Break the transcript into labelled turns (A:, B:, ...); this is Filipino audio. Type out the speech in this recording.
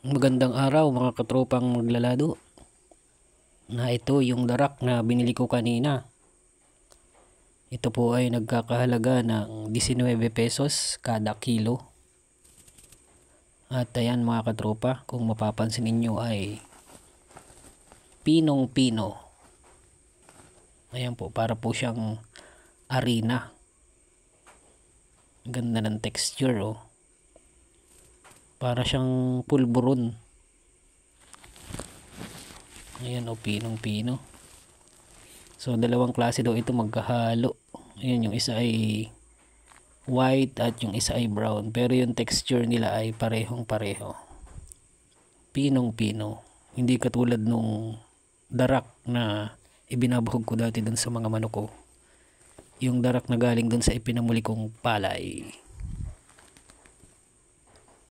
A: Magandang araw mga katropang maglalado. Ito yung darak na binili ko kanina. Ito po ay nagkakahalaga ng 19 pesos kada kilo. At ayan mga katropa, kung mapapansin ninyo ay pinong-pino. Ayan po, para po siyang arena. Ganda ng texture oh. Para siyang pulburon. Ayan o, pinong-pino. So, dalawang klase daw ito magkahalo. Ayan, yung isa ay white at yung isa ay brown. Pero yung texture nila ay parehong pareho. Pinong-pino. Hindi katulad nung darak na ibinabahog ko dati dun sa mga manok ko. Yung darak na galing dun sa ipinamuli kong palay.